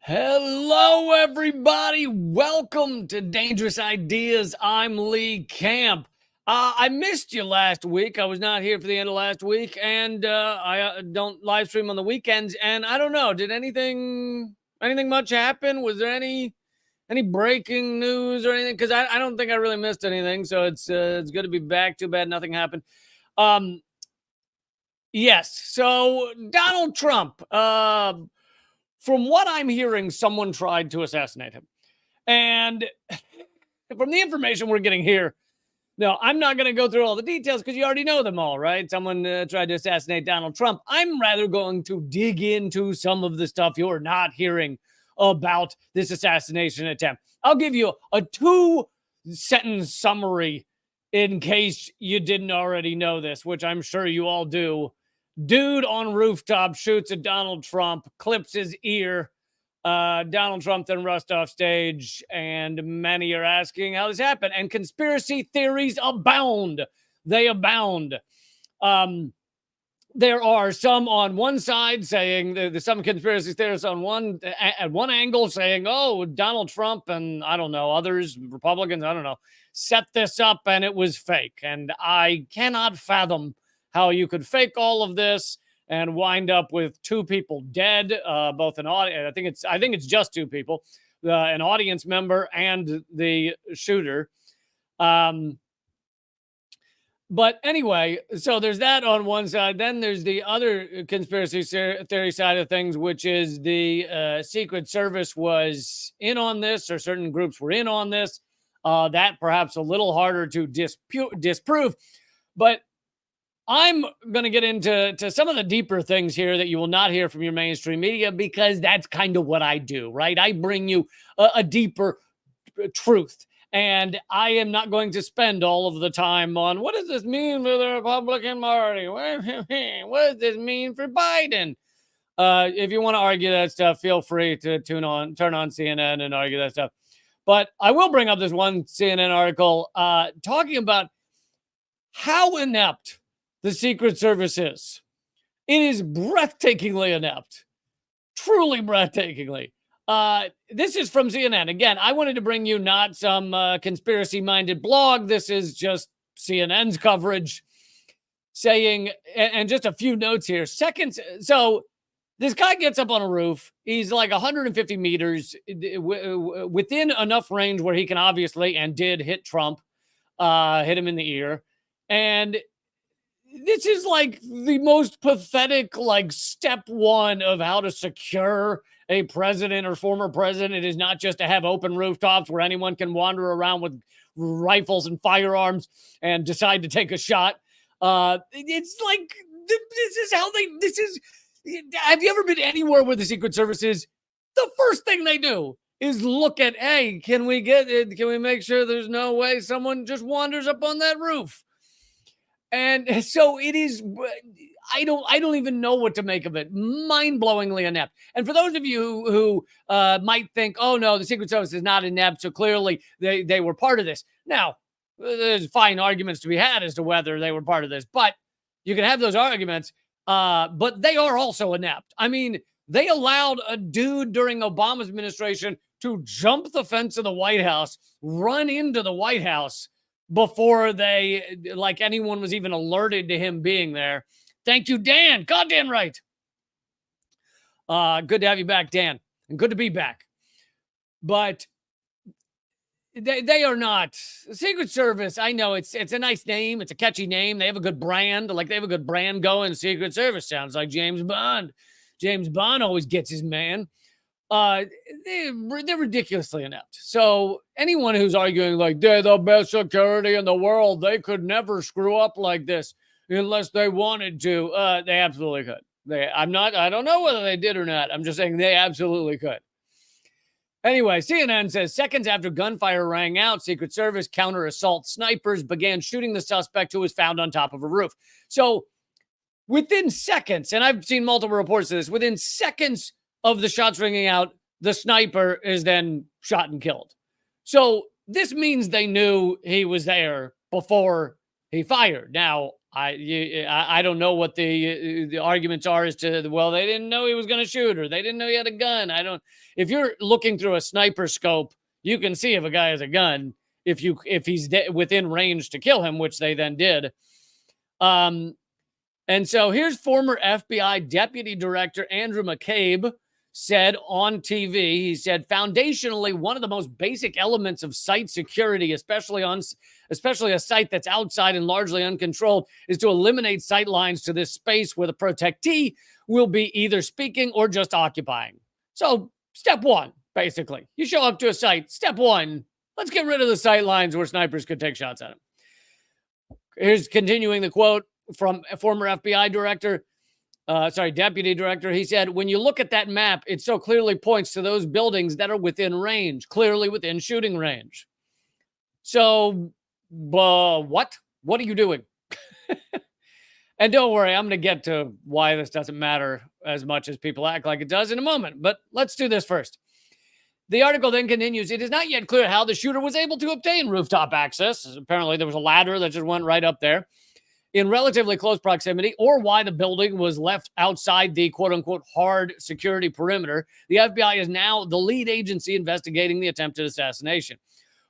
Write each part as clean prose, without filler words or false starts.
Hello, everybody. Welcome to Dangerous Ideas. I'm Lee Camp. I missed you last week. I was not here for the end of last week, and I don't live stream on the weekends. And I don't know, did anything much happen? Was there any breaking news or anything? Because I don't think I really missed anything. So it's good to be back. Too bad nothing happened. Yes. So Donald Trump. From what I'm hearing, someone tried to assassinate him. And from the information we're getting here, no, I'm not going to go through all the details because you already know them all, right? Someone tried to assassinate Donald Trump. I'm rather going to dig into some of the stuff you're not hearing about this assassination attempt. I'll give you a 2-sentence summary in case you didn't already know this, which I'm sure you all do. Dude on rooftop shoots at Donald Trump, clips his ear. Donald Trump then rushed off stage, and many are asking how this happened. And conspiracy theories abound. They abound. There are some on one side saying there's some conspiracy theorists on at one angle saying, oh, Donald Trump and I don't know, others, Republicans, I don't know, set this up and it was fake. And I cannot fathom how you could fake all of this and wind up with 2 people dead, both an audience. I think it's just 2 people, an audience member and the shooter. But anyway, so there's that on one side. Then there's the other conspiracy theory side of things, which is the Secret Service was in on this, or certain groups were in on this. That perhaps a little harder to disprove. But I'm going to get into some of the deeper things here that you will not hear from your mainstream media, because that's kind of what I do, right? I bring you a deeper truth. And I am not going to spend all of the time on what does this mean for the Republican Party? What does this mean for Biden? If you want to argue that stuff, feel free to turn on CNN and argue that stuff. But I will bring up this one CNN article talking about how inept the Secret Service is. It is breathtakingly inept. Truly breathtakingly. This is from CNN. Again, I wanted to bring you not some conspiracy-minded blog. This is just CNN's coverage saying, and just a few notes here. So this guy gets up on a roof. He's like 150 meters within enough range where he can obviously, and did, hit Trump, hit him in the ear. And this is like the most pathetic, like, step one of how to secure a president or former president. It is not just to have open rooftops where anyone can wander around with rifles and firearms and decide to take a shot. It's like, have you ever been anywhere where the Secret Service is? The first thing they do is look at, hey, can we make sure there's no way someone just wanders up on that roof? And so it is, I don't even know what to make of it. Mind-blowingly inept. And for those of you who might think, oh no, the Secret Service is not inept, so clearly they were part of this. Now, there's fine arguments to be had as to whether they were part of this, but you can have those arguments, but they are also inept. I mean, they allowed a dude during Obama's administration to jump the fence of the White House, run into the White House, before anyone was even alerted to him being there. Thank you, Dan. Goddamn right. Good to have you back, Dan. And good to be back. But they are not. Secret Service, I know it's a nice name. It's a catchy name. They have a good brand. They have a good brand going. Secret Service sounds like James Bond. James Bond always gets his man. They're ridiculously inept. So anyone who's arguing like they're the best security in the world, they could never screw up like this unless they wanted to. They absolutely could. I don't know whether they did or not. I'm just saying they absolutely could. Anyway, CNN says seconds after gunfire rang out, Secret Service counter-assault snipers began shooting the suspect who was found on top of a roof. So within seconds, and I've seen multiple reports of this, within seconds of the shots ringing out, the sniper is then shot and killed. So this means they knew he was there before he fired. Now, I don't know what the arguments are as to, well, they didn't know he was going to shoot, or they didn't know he had a gun. I don't. If you're looking through a sniper scope, you can see if a guy has a gun if he's within range to kill him, which they then did. And so here's former FBI Deputy Director Andrew McCabe said on TV, he said, foundationally, one of the most basic elements of site security, especially a site that's outside and largely uncontrolled, is to eliminate sight lines to this space where the protectee will be either speaking or just occupying. So step one, basically, you show up to a site. Step one, let's get rid of the sight lines where snipers could take shots at him. Here's continuing the quote from a former FBI director. Deputy director. He said, when you look at that map, it so clearly points to those buildings that are within range, clearly within shooting range. So, what? What are you doing? And don't worry, I'm going to get to why this doesn't matter as much as people act like it does in a moment. But let's do this first. The article then continues, it is not yet clear how the shooter was able to obtain rooftop access. Apparently, there was a ladder that just went right up there in relatively close proximity, or why the building was left outside the quote-unquote hard security perimeter. The FBI is now the lead agency investigating the attempted assassination.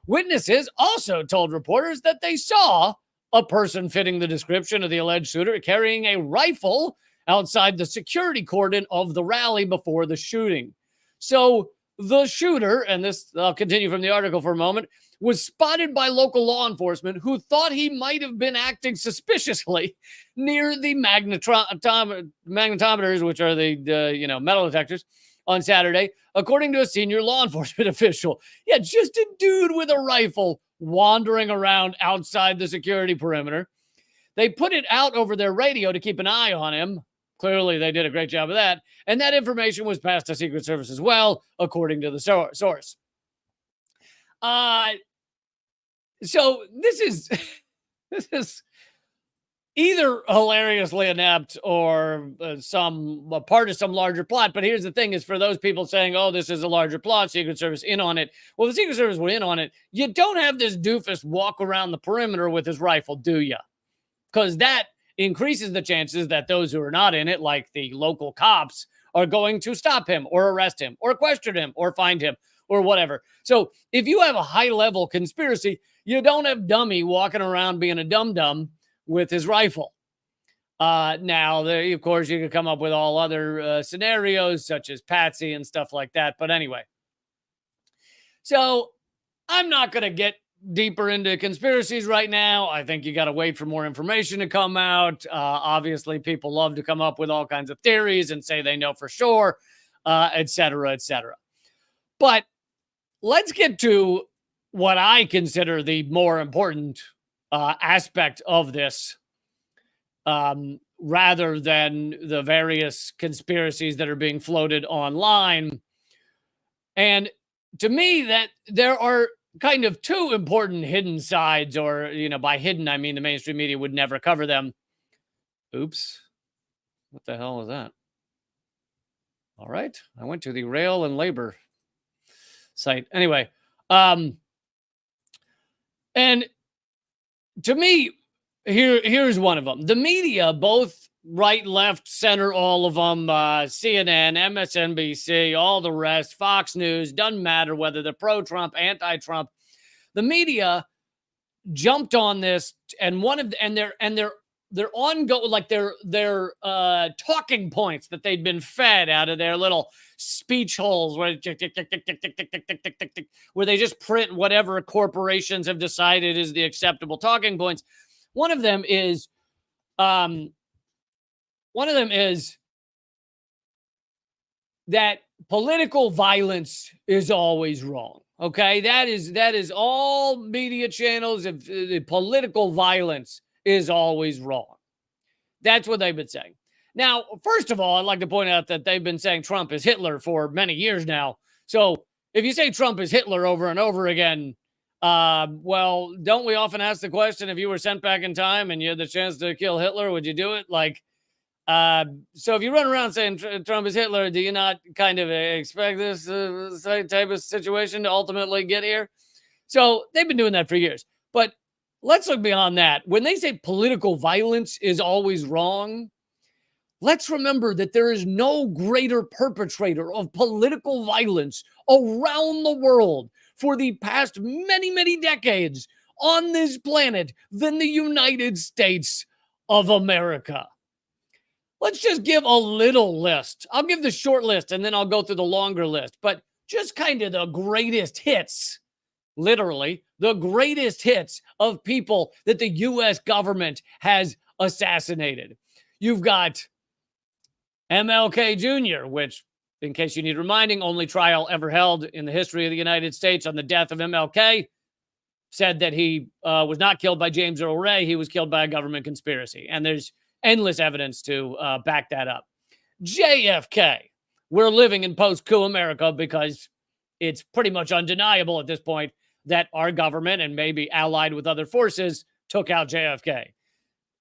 Witnesses also told reporters that they saw a person fitting the description of the alleged shooter carrying a rifle outside the security cordon of the rally before the shooting. So the shooter, and this, I'll continue from the article for a moment, was spotted by local law enforcement who thought he might have been acting suspiciously near the magnetometers, which are the metal detectors, on Saturday, according to a senior law enforcement official. Yeah, just a dude with a rifle wandering around outside the security perimeter. They put it out over their radio to keep an eye on him. Clearly, they did a great job of that. And that information was passed to Secret Service as well, according to the source. So this is either hilariously inept or a part of some larger plot. But here's the thing: is for those people saying, "Oh, this is a larger plot," Secret Service in on it. Well, the Secret Service were in on it. You don't have this doofus walk around the perimeter with his rifle, do you? Because that increases the chances that those who are not in it, like the local cops, are going to stop him or arrest him or question him or find him or whatever. So if you have a high-level conspiracy, you don't have dummy walking around being a dum-dum with his rifle. Now, of course, you could come up with all other scenarios, such as Patsy and stuff like that. But anyway, so I'm not going to get deeper into conspiracies right now. I think you got to wait for more information to come out. Obviously, people love to come up with all kinds of theories and say they know for sure, et cetera, et cetera. But let's get to what I consider the more important aspect of this, rather than the various conspiracies that are being floated online. And to me, that there are kind of two important hidden sides, or, by hidden, I mean the mainstream media would never cover them. Oops. What the hell was that? All right. I went to the Rail and Labor site. Anyway, and to me, here's one of them. The media, both right, left, center, all of them, CNN, MSNBC, all the rest, Fox News, doesn't matter whether they're pro-Trump, anti-Trump. The media jumped on this, and their ongoing, like their talking points that they'd been fed out of their little speech holes where they just print whatever corporations have decided is the acceptable talking points. One of them is that political violence is always wrong. Okay, that is all media channels. If the political violence is always wrong, that's what they've been saying. Now, first of all, I'd like to point out that they've been saying Trump is Hitler for many years now. So if you say Trump is Hitler over and over again, well, don't we often ask the question, if you were sent back in time and you had the chance to kill Hitler, would you do it? So if you run around saying Trump is Hitler, do you not kind of expect this type of situation to ultimately get here? So they've been doing that for years. But let's look beyond that. When they say political violence is always wrong, let's remember that there is no greater perpetrator of political violence around the world for the past many, many decades on this planet than the United States of America. Let's just give a little list. I'll give the short list and then I'll go through the longer list, but just kind of the greatest hits, literally, the greatest hits of people that the US government has assassinated. You've got MLK Jr., which, in case you need reminding, only trial ever held in the history of the United States on the death of MLK, said that he was not killed by James Earl Ray. He was killed by a government conspiracy. And there's endless evidence to back that up. JFK. We're living in post-coup America because it's pretty much undeniable at this point that our government, and maybe allied with other forces, took out JFK.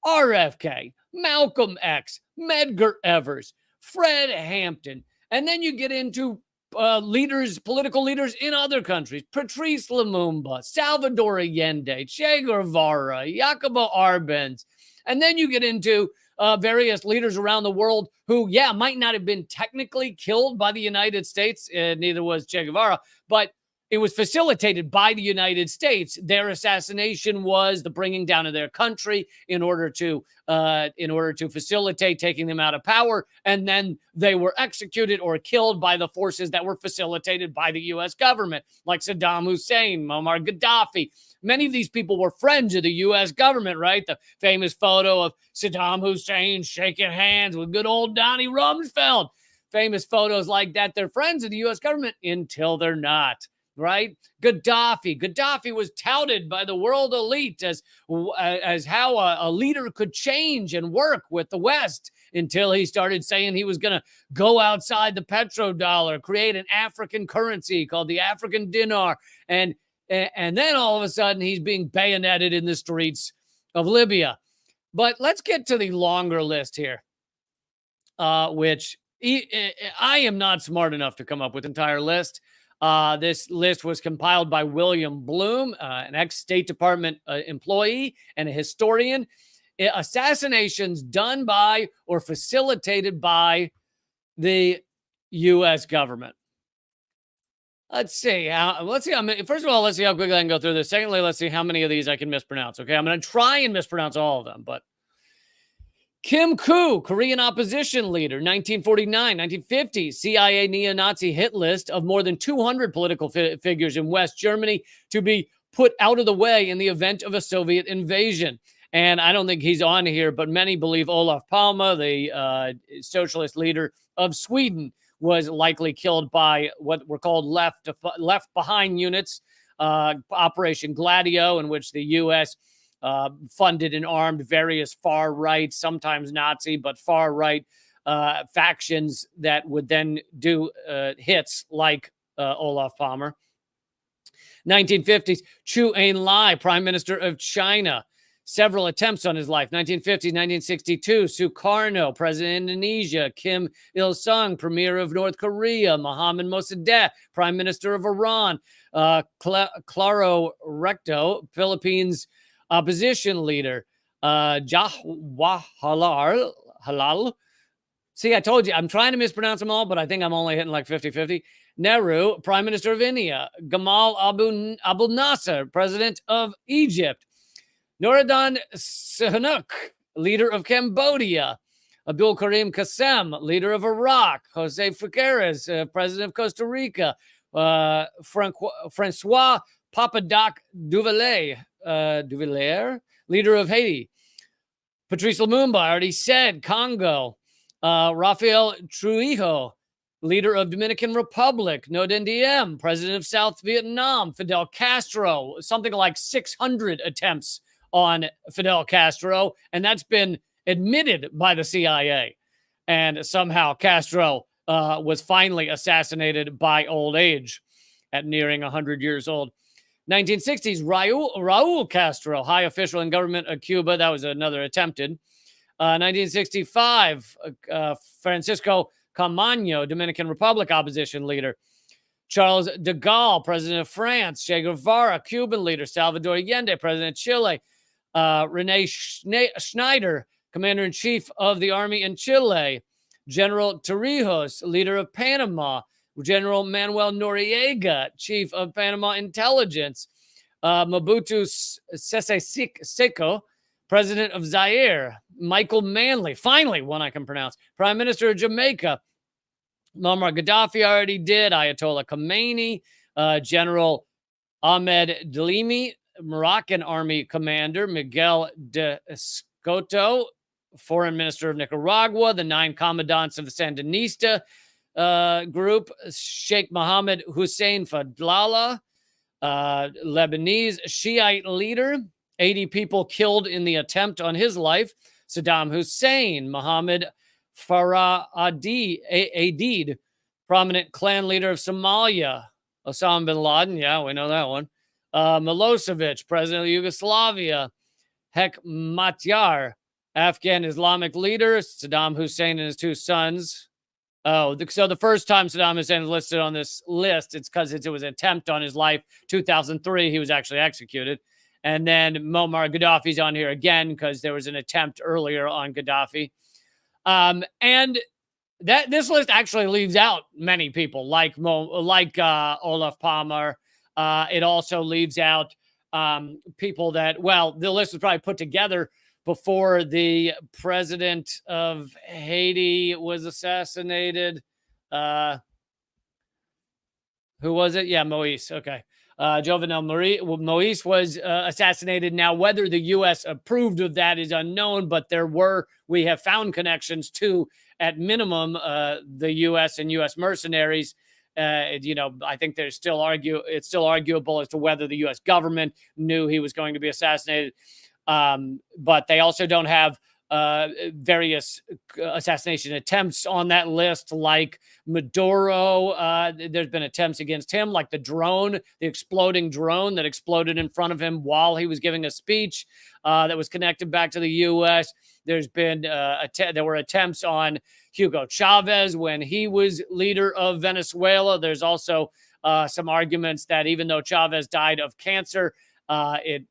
RFK, Malcolm X, Medgar Evers, Fred Hampton. And then you get into political leaders in other countries. Patrice Lumumba, Salvador Allende, Che Guevara, Jacobo Arbenz. And then you get into various leaders around the world who, might not have been technically killed by the United States. Neither was Che Guevara, but it was facilitated by the United States. Their assassination was the bringing down of their country in order to facilitate taking them out of power. And then they were executed or killed by the forces that were facilitated by the U.S. government, like Saddam Hussein, Muammar Gaddafi. Many of these people were friends of the U.S. government, right? The famous photo of Saddam Hussein shaking hands with good old Donnie Rumsfeld. Famous photos like that. They're friends of the U.S. government until they're not. Right? Gaddafi was touted by the world elite as how a leader could change and work with the West until he started saying he was going to go outside the petrodollar, create an African currency called the African dinar. And then all of a sudden he's being bayoneted in the streets of Libya. But let's get to the longer list here, which I am not smart enough to come up with an entire list. This list was compiled by William Bloom, an ex-State Department employee and a historian. Assassinations done by or facilitated by the U.S. government. Let's see. First of all, let's see how quickly I can go through this. Secondly, let's see how many of these I can mispronounce. Okay, I'm going to try and mispronounce all of them, but Kim Koo, Korean opposition leader, 1949, 1950, CIA neo-Nazi hit list of more than 200 political figures in West Germany to be put out of the way in the event of a Soviet invasion. And I don't think he's on here, but many believe Olof Palme, the socialist leader of Sweden, was likely killed by what were called left behind units, Operation Gladio, in which the U.S. Funded and armed various far-right, sometimes Nazi, but far-right factions that would then do hits like Olof Palme. 1950s, Chu Enlai, Prime Minister of China. Several attempts on his life. 1950s, 1962, Sukarno, President of Indonesia. Kim Il-sung, Premier of North Korea. Mohammad Mossadegh, Prime Minister of Iran. Claro Recto, Philippines opposition leader. Halal. See, I told you, I'm trying to mispronounce them all, but I think I'm only hitting like 50-50. Nehru, Prime Minister of India. Gamal Abdel Nasser, President of Egypt. Norodom Sihanouk, leader of Cambodia. Abdul Karim Qasem, leader of Iraq. Jose Figueres, President of Costa Rica. Francois Papadoc Duvalier, leader of Haiti. Patrice Lumumba, I already said, Congo. Rafael Trujillo, leader of Dominican Republic. Ngo Dinh Diem, president of South Vietnam. Fidel Castro, something like 600 attempts on Fidel Castro, and that's been admitted by the CIA. And somehow Castro was finally assassinated by old age at nearing 100 years old. 1960s, Raul Castro, high official in government of Cuba. That was another attempted. 1965, Francisco Camaño, Dominican Republic opposition leader. Charles de Gaulle, president of France. Che Guevara, Cuban leader. Salvador Allende, president of Chile. Rene Schneider, commander-in-chief of the army in Chile. General Torrijos, leader of Panama. General Manuel Noriega, chief of Panama intelligence. Mobutu Sese Seko, president of Zaire. Michael Manley, finally one I can pronounce, prime minister of Jamaica. Muammar Gaddafi I already did. Ayatollah Khomeini, General Ahmed Dlimi, Moroccan army commander. Miguel de Escoto, foreign minister of Nicaragua. The 9 commandants of the Sandinista group. Sheikh Mohammed Hussein Fadlallah, Lebanese Shiite leader. 80 people killed in the attempt on his life. Saddam Hussein, Mohammed Farah Adid, prominent clan leader of Somalia. Osama bin Laden, yeah, we know that one. Milosevic, president of Yugoslavia. Hekmatyar, Afghan Islamic leader. Saddam Hussein and his 2 sons. Oh, so the first time Saddam Hussein is listed on this list, it's because it was an attempt on his life. 2003, he was actually executed. And then Muammar Gaddafi's on here again because there was an attempt earlier on Gaddafi. And that this list actually leaves out many people like Olaf Palmer. It also leaves out people that, well, the list was probably put together before the president of Haiti was assassinated. Who was it? Yeah, Moise. Okay. Jovenel Moise was assassinated. Now, whether the U.S. approved of that is unknown, but we have found connections to, at minimum, the U.S. and U.S. mercenaries. I think it's still arguable as to whether the U.S. government knew he was going to be assassinated. But they also don't have various assassination attempts on that list, like Maduro. There's been attempts against him, like the exploding drone that exploded in front of him while he was giving a speech that was connected back to the U.S. There's been there were attempts on Hugo Chavez when he was leader of Venezuela. There's also some arguments that even though Chavez died of cancer, it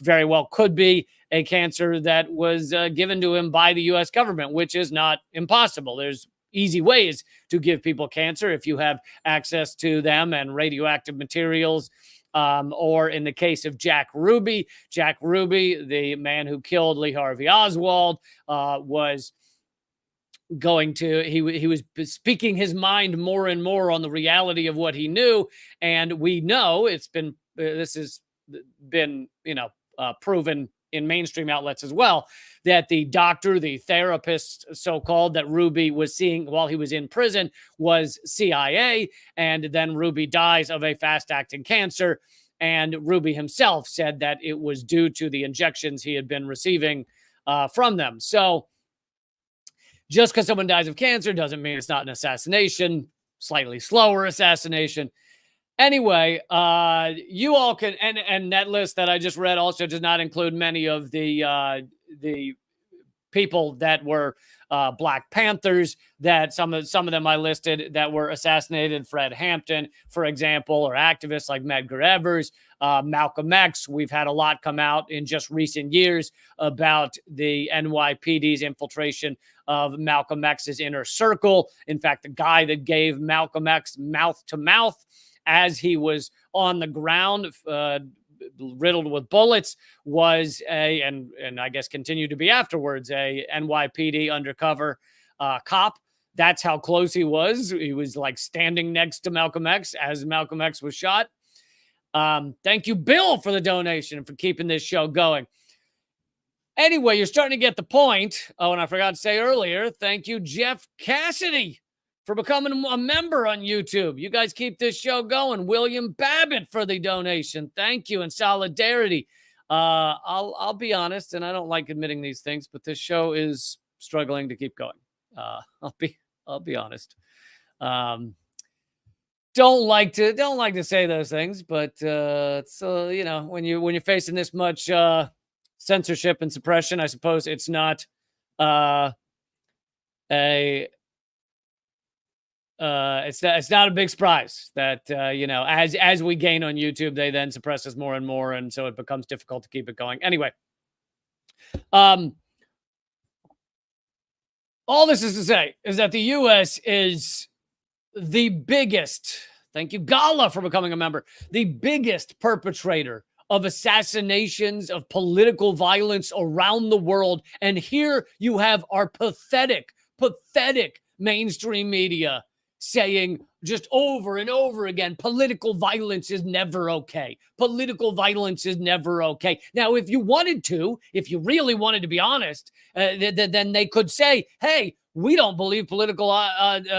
very well could be a cancer that was given to him by the U.S. government, which is not impossible. There's easy ways to give people cancer if you have access to them and radioactive materials. Or in the case of Jack Ruby, the man who killed Lee Harvey Oswald, was he was speaking his mind more and more on the reality of what he knew. And we know this has been, proven in mainstream outlets as well, that the doctor, the therapist, so-called, that Ruby was seeing while he was in prison was CIA. And then Ruby dies of a fast-acting cancer. And Ruby himself said that it was due to the injections he had been receiving from them. So just because someone dies of cancer doesn't mean it's not an assassination, slightly slower assassination. Anyway, you all can, and that list that I just read also does not include many of the people that were Black Panthers, that some of them I listed that were assassinated. Fred Hampton, for example, or activists like Medgar Evers, Malcolm X. We've had a lot come out in just recent years about the NYPD's infiltration of Malcolm X's inner circle. In fact, the guy that gave Malcolm X mouth to mouth as he was on the ground, riddled with bullets, was and I guess continued to be afterwards, a NYPD undercover cop. That's how close he was. He was like standing next to Malcolm X as Malcolm X was shot. Thank you, Bill, for the donation and for keeping this show going. Anyway, you're starting to get the point. Oh, and I forgot to say earlier, thank you, Jeff Cassidy, for becoming a member on YouTube. You guys keep this show going. William Babbitt for the donation. Thank you, in solidarity. I'll be honest, and I don't like admitting these things, but this show is struggling to keep going. I'll be honest. Don't like to say those things, but when you're facing this much censorship and suppression, I suppose it's not it's not a big surprise that as we gain on YouTube, they then suppress us more and more, and so it becomes difficult to keep it going. Anyway, um, all this is to say is that the U.S. is the biggest. Thank you, Gala, for becoming a member. The biggest perpetrator of assassinations, of political violence around the world. And here you have our pathetic mainstream media saying just over and over again, political violence is never okay. Political violence is never okay. Now, if you really wanted to be honest, then they could say, hey, we don't believe political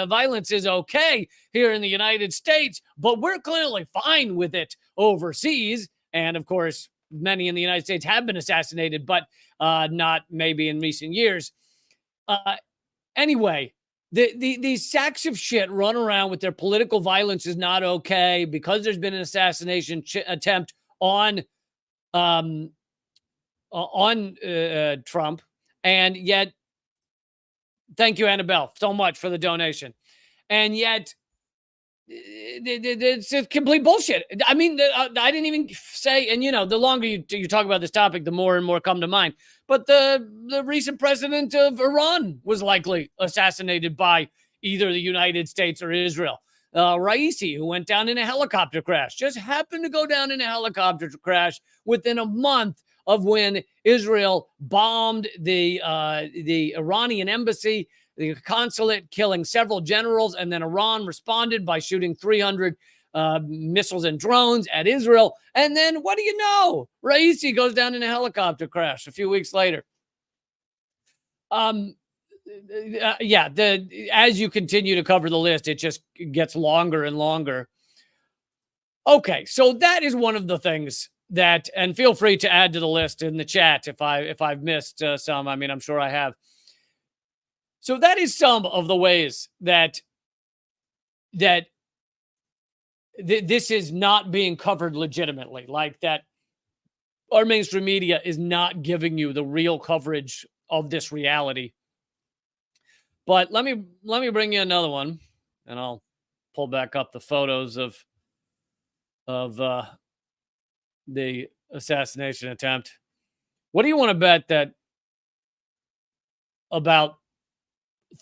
violence is okay here in the United States, but we're clearly fine with it overseas. And of course, many in the United States have been assassinated, but not maybe in recent years. Anyway, these sacks of shit run around with their political violence is not okay because there's been an assassination attempt on Trump, and yet, thank you, Annabelle, so much for the donation, and yet it's complete bullshit. I mean, I didn't even say, and the longer you talk about this topic, the more and more come to mind. But the recent president of Iran was likely assassinated by either the United States or Israel. Raisi, who went down in a helicopter crash, just happened to go down in a helicopter crash within a month of when Israel bombed the Iranian embassy, the consulate, killing several generals, and then Iran responded by shooting 300 missiles and drones at Israel. And then, what do you know? Raisi goes down in a helicopter crash a few weeks later. As you continue to cover the list, it just gets longer and longer. Okay, so that is one of the things that, and feel free to add to the list in the chat if I've missed some. I mean, I'm sure I have. So that is some of the ways that this is not being covered legitimately, like that our mainstream media is not giving you the real coverage of this reality. But let me bring you another one, and I'll pull back up the photos of the assassination attempt. What do you want to bet that about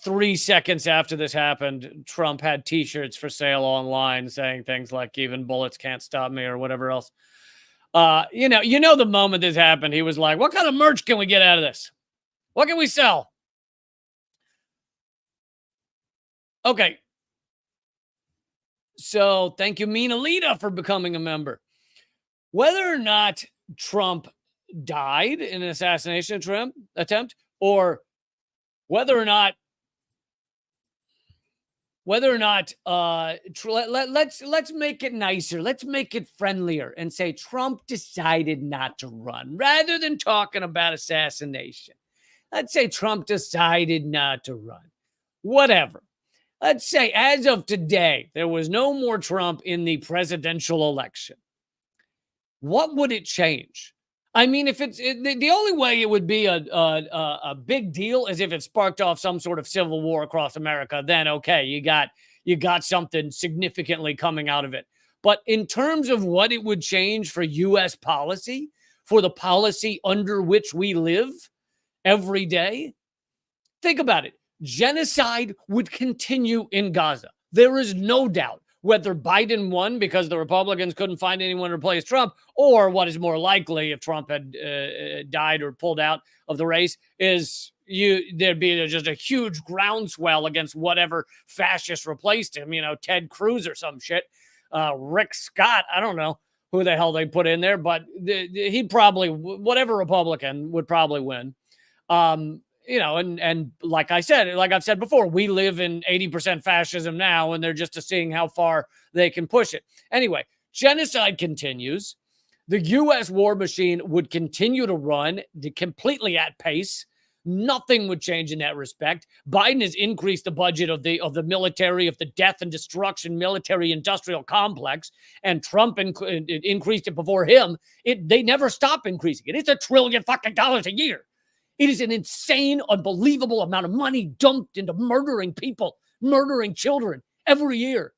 3 seconds after this happened, Trump had T-shirts for sale online saying things like "even bullets can't stop me" or whatever else? The moment this happened, he was like, "What kind of merch can we get out of this? What can we sell?" Okay. So thank you, Mina Lita, for becoming a member. Whether or not Trump died in an assassination attempt, or whether or not let's make it nicer. Let's make it friendlier and say Trump decided not to run rather than talking about assassination. Let's say Trump decided not to run. Whatever. Let's say as of today, there was no more Trump in the presidential election. What would it change? I mean, if the only way it would be a big deal is if it sparked off some sort of civil war across America. Then okay, you got something significantly coming out of it. But in terms of what it would change for U.S. policy, for the policy under which we live every day, think about it. Genocide would continue in Gaza. There is no doubt. Whether Biden won because the Republicans couldn't find anyone to replace Trump, or what is more likely if Trump had died or pulled out of the race, is there'd be just a huge groundswell against whatever fascist replaced him. Ted Cruz or some shit, Rick Scott. I don't know who the hell they put in there, but he'd probably, whatever Republican would probably win. And like I've said before, we live in 80% fascism now, and they're just seeing how far they can push it. Anyway, genocide continues. The U.S. war machine would continue to run completely at pace. Nothing would change in that respect. Biden has increased the budget of the military, of the death and destruction military industrial complex, and Trump increased it before him. They never stop increasing it. It's $1 trillion a year. It is an insane, unbelievable amount of money dumped into murdering people, murdering children every year.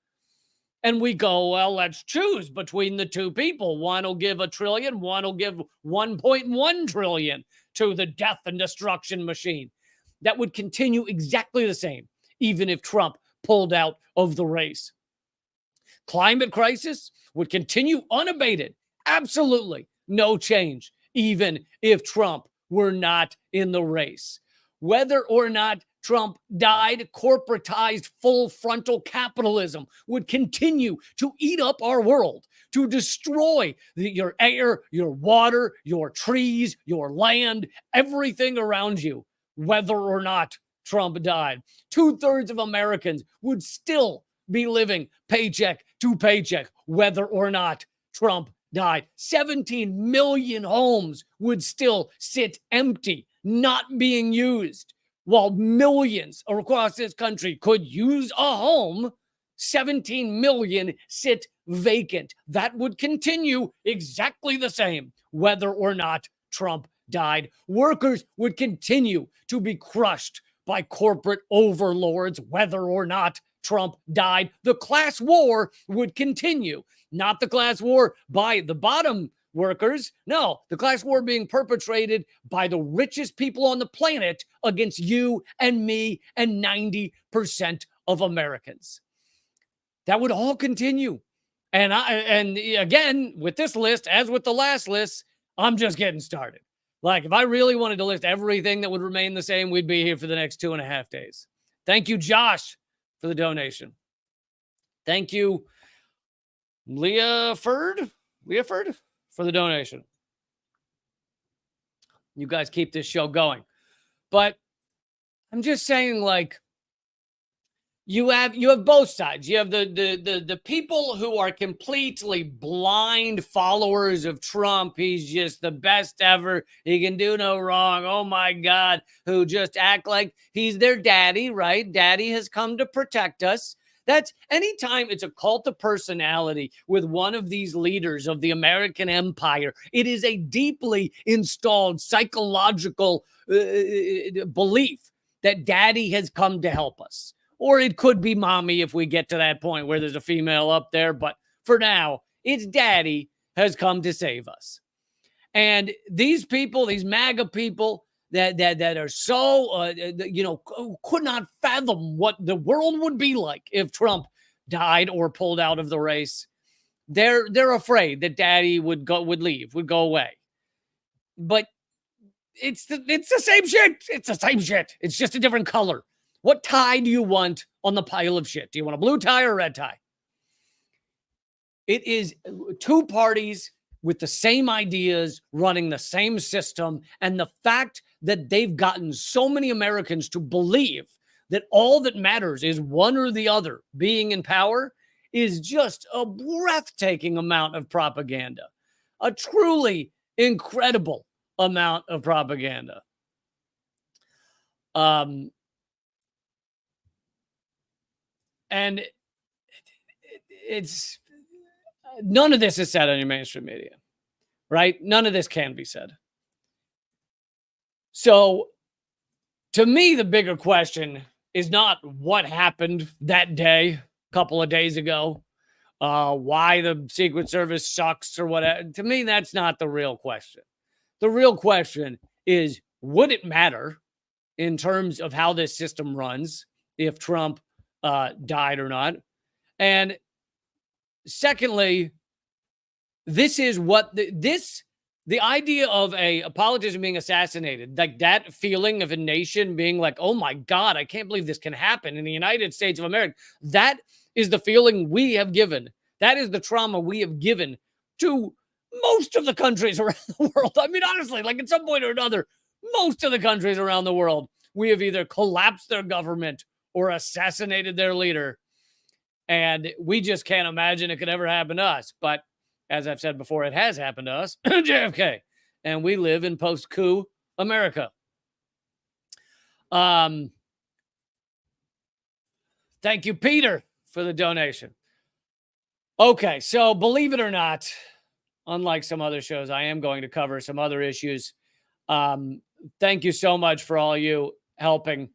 And we go, well, let's choose between the two people. One will give $1 trillion, one will give 1.1 trillion to the death and destruction machine. That would continue exactly the same, even if Trump pulled out of the race. Climate crisis would continue unabated. Absolutely no change, even if Trump were not in the race. Whether or not Trump died, corporatized full frontal capitalism would continue to eat up our world, to destroy your air, your water, your trees, your land, everything around you, whether or not Trump died. 2/3 of Americans would still be living paycheck to paycheck, whether or not Trump died. 17 million homes would still sit empty, not being used, while millions across this country could use a home. 17 million sit vacant. That would continue exactly the same, whether or not Trump died. Workers would continue to be crushed by corporate overlords, whether or not Trump died. The class war would continue. Not the class war by the bottom workers. No, the class war being perpetrated by the richest people on the planet against you and me and 90% of Americans. That would all continue. And again, with this list, as with the last list, I'm just getting started. Like, if I really wanted to list everything that would remain the same, we'd be here for the next 2.5 days. Thank you, Josh, for the donation. Thank you, Leah Ferd, for the donation. You guys keep this show going. But I'm just saying, like, you have both sides. You have the people who are completely blind followers of Trump. He's just the best ever. He can do no wrong. Oh my God. Who just act like he's their daddy, right? Daddy has come to protect us. That's anytime it's a cult of personality with one of these leaders of the American empire, it is a deeply installed psychological belief that daddy has come to help us. Or it could be mommy if we get to that point where there's a female up there. But for now, it's daddy has come to save us. And these people, these MAGA people that are so, could not fathom what the world would be like if Trump died or pulled out of the race. They're afraid that daddy would go away. But it's the same shit. It's the same shit. It's just a different color. What tie do you want on the pile of shit? Do you want a blue tie or a red tie? It is two parties with the same ideas running the same system. And the fact that they've gotten so many Americans to believe that all that matters is one or the other being in power is just a breathtaking amount of propaganda. A truly incredible amount of propaganda. And it's none of this is said on your mainstream media, right? None of this can be said. So to me, the bigger question is not what happened that day, a couple of days ago, why the Secret Service sucks or whatever. To me, that's not the real question. The real question is, would it matter in terms of how this system runs if Trump died or not? And secondly, this is what the idea of a politician being assassinated, like that feeling of a nation being like, oh my God, I can't believe this can happen in the United States of America. That is the feeling we have given. That is the trauma we have given to most of the countries around the world. I mean, honestly, like at some point or another, most of the countries around the world, we have either collapsed their government or assassinated their leader. And we just can't imagine it could ever happen to us. But as I've said before, it has happened to us, JFK. And we live in post-coup America. Thank you, Peter, for the donation. Okay, so believe it or not, unlike some other shows, I am going to cover some other issues. Thank you so much for all you helping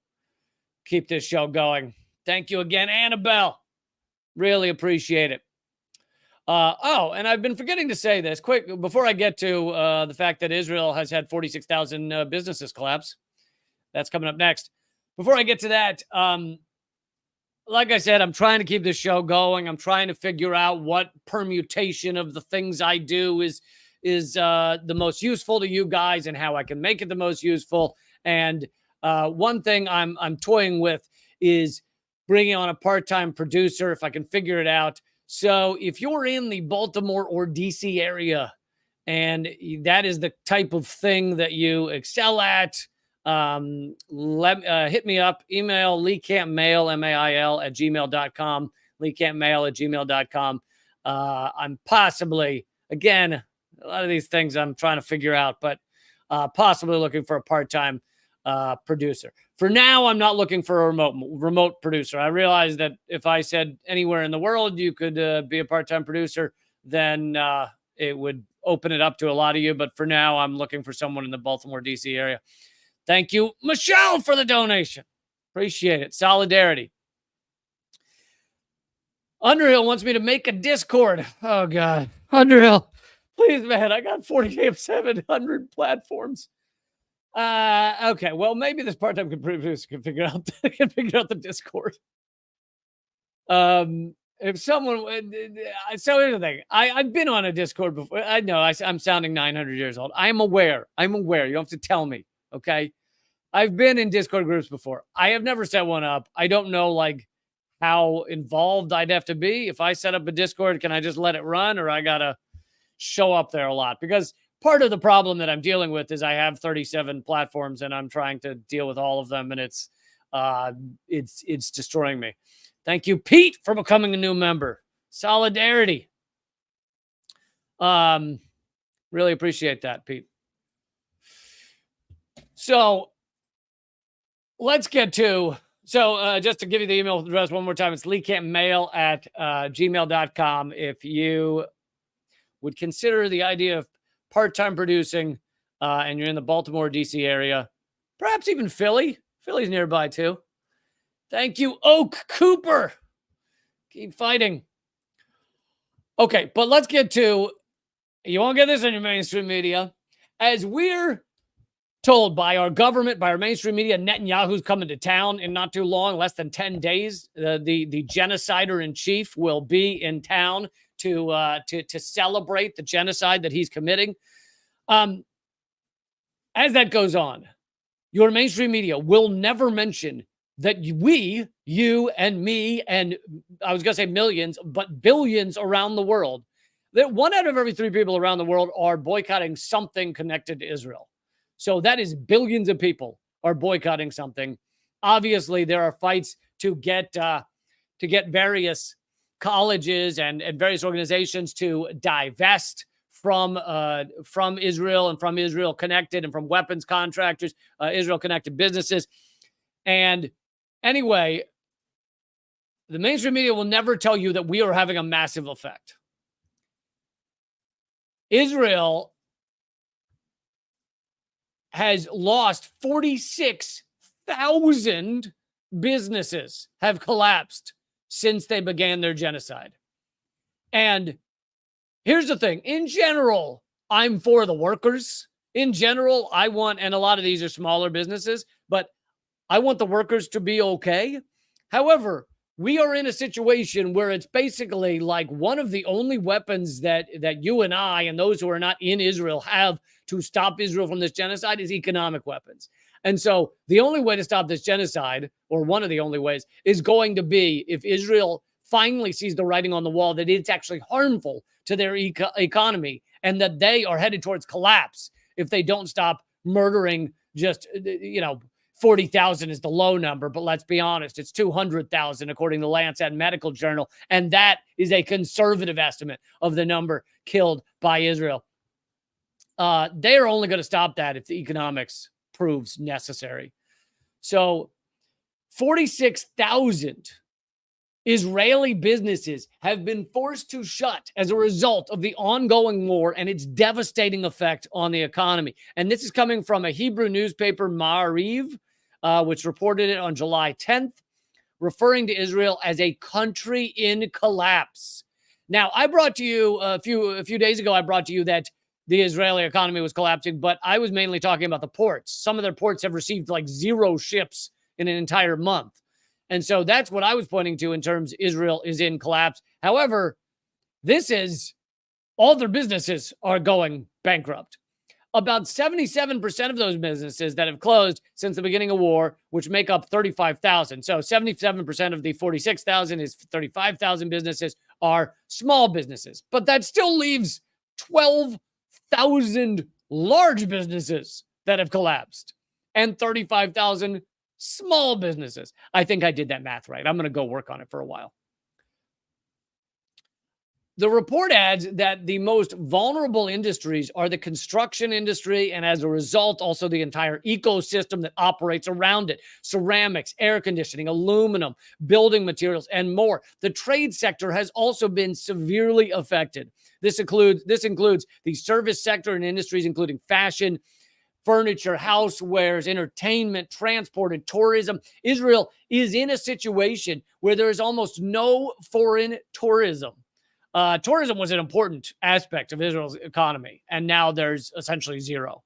keep this show going. Thank you again, Annabelle. Really appreciate it. Oh, and I've been forgetting to say this quick before I get to the fact that Israel has had 46,000 businesses collapse. That's coming up next. Before I get to that, like I said, I'm trying to keep this show going. I'm trying to figure out what permutation of the things I do is the most useful to you guys and how I can make it the most useful. And one thing I'm toying with is bringing on a part-time producer if I can figure it out. So if you're in the Baltimore or DC area and that is the type of thing that you excel at, hit me up, email leecampmail, M-A-I-L at gmail.com, leecampmail at gmail.com. I'm possibly, again, a lot of these things I'm trying to figure out, but possibly looking for a part-time producer. For now, I'm not looking for a remote producer. I realize that if I said anywhere in the world you could be a part-time producer, then it would open it up to a lot of you. But for now, I'm looking for someone in the Baltimore, D.C. area. Thank you, Michelle, for the donation. Appreciate it. Solidarity. Underhill wants me to make a Discord. Oh, God. Underhill, please, man. I got 4700 platforms. Okay. Well, maybe this part-time producer can figure out the Discord. If someone, so here's the thing. I've been on a Discord before. I know I'm sounding 900 years old. I'm aware. You don't have to tell me. Okay. I've been in Discord groups before. I have never set one up. I don't know like how involved I'd have to be. If I set up a Discord, can I just let it run or I got to show up there a lot? Because part of the problem that I'm dealing with is I have 37 platforms and I'm trying to deal with all of them. And it's destroying me. Thank you, Pete, for becoming a new member. Solidarity. Really appreciate that, Pete. So let's get to, just to give you the email address one more time, it's leecampmail at gmail.com. If you would consider the idea of part-time producing and you're in the Baltimore, D.C. area, perhaps even Philly. Philly's nearby too. Thank you, Oak Cooper. Keep fighting. Okay, but let's get to, you won't get this on your mainstream media. As we're told by our government, by our mainstream media, Netanyahu's coming to town in not too long, less than 10 days. The genocider in chief will be in town to celebrate the genocide that he's committing. As that goes on, your mainstream media will never mention that we, you and me, and I was going to say millions, but billions around the world, that 1 out of every 3 people around the world are boycotting something connected to Israel. So that is billions of people are boycotting something. Obviously, there are fights to get various colleges and various organizations to divest from Israel and from Israel connected and from weapons contractors, Israel connected businesses. And anyway, the mainstream media will never tell you that we are having a massive effect. Israel has lost 46,000 businesses have collapsed since they began their genocide. And here's the thing. In general, I'm for the workers. In general, I want, and a lot of these are smaller businesses, but I want the workers to be okay. However, we are in a situation where it's basically like one of the only weapons that you and I and those who are not in Israel have to stop Israel from this genocide is economic weapons. And so the only way to stop this genocide, or one of the only ways, is going to be if Israel finally sees the writing on the wall that it's actually harmful to their economy and that they are headed towards collapse if they don't stop murdering just, 40,000 is the low number, but let's be honest, it's 200,000 according to Lancet Medical Journal, and that is a conservative estimate of the number killed by Israel. They are only going to stop that if the economics proves necessary. So 46,000 Israeli businesses have been forced to shut as a result of the ongoing war and its devastating effect on the economy. And this is coming from a Hebrew newspaper, Ma'ariv, which reported it on July 10th. referring to Israel as a country in collapse. Now, I brought to you a few days ago, I brought to you that the Israeli economy was collapsing, but I was mainly talking about the ports. Some of their ports have received like 0 ships in an entire month. And so that's what I was pointing to in terms Israel is in collapse. However, this is all their businesses are going bankrupt. About 77% of those businesses that have closed since the beginning of war, which make up 35,000. So 77% of the 46,000 is 35,000 businesses are small businesses. But that still leaves 12,000 large businesses that have collapsed and 35,000 small businesses. I think I did that math right. I'm going to go work on it for a while. The report adds that the most vulnerable industries are the construction industry, and as a result, also the entire ecosystem that operates around it. Ceramics, air conditioning, aluminum, building materials, and more. The trade sector has also been severely affected. This includes the service sector and industries including fashion, furniture, housewares, entertainment, transport, and tourism. Israel is in a situation where there is almost no foreign tourism. Tourism was an important aspect of Israel's economy, and now there's essentially zero.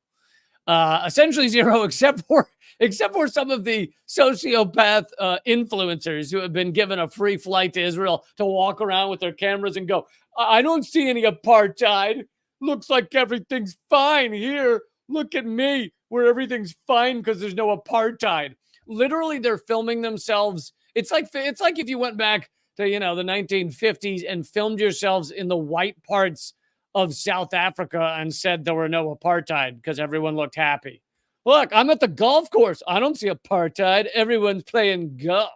Except for some of the sociopath influencers who have been given a free flight to Israel to walk around with their cameras and go, I don't see any apartheid. Looks like everything's fine here. Look at me, where everything's fine because there's no apartheid. Literally, they're filming themselves. It's like if you went back to, the 1950s and filmed yourselves in the white parts of South Africa and said there were no apartheid because everyone looked happy. Look, I'm at the golf course. I don't see apartheid. Everyone's playing golf.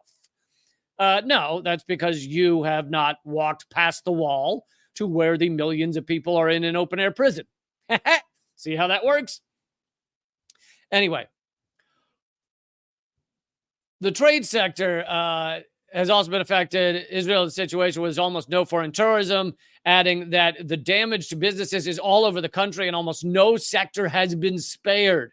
No, that's because you have not walked past the wall to where the millions of people are in an open air prison. See how that works? Anyway, the trade sector has also been affected. Israel's situation was almost no foreign tourism, adding that the damage to businesses is all over the country and almost no sector has been spared.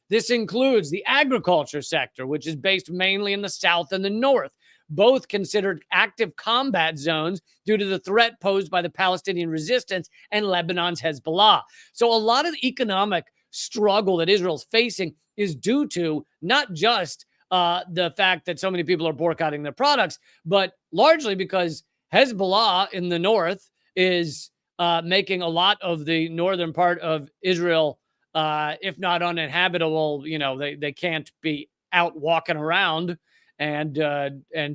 This includes the agriculture sector, which is based mainly in the south and the north, both considered active combat zones due to the threat posed by the Palestinian resistance and Lebanon's Hezbollah. So a lot of the economic struggle that Israel's facing is due to not just the fact that so many people are boycotting their products, but largely because Hezbollah in the north is making a lot of the northern part of Israel, if not uninhabitable. They can't be out walking around and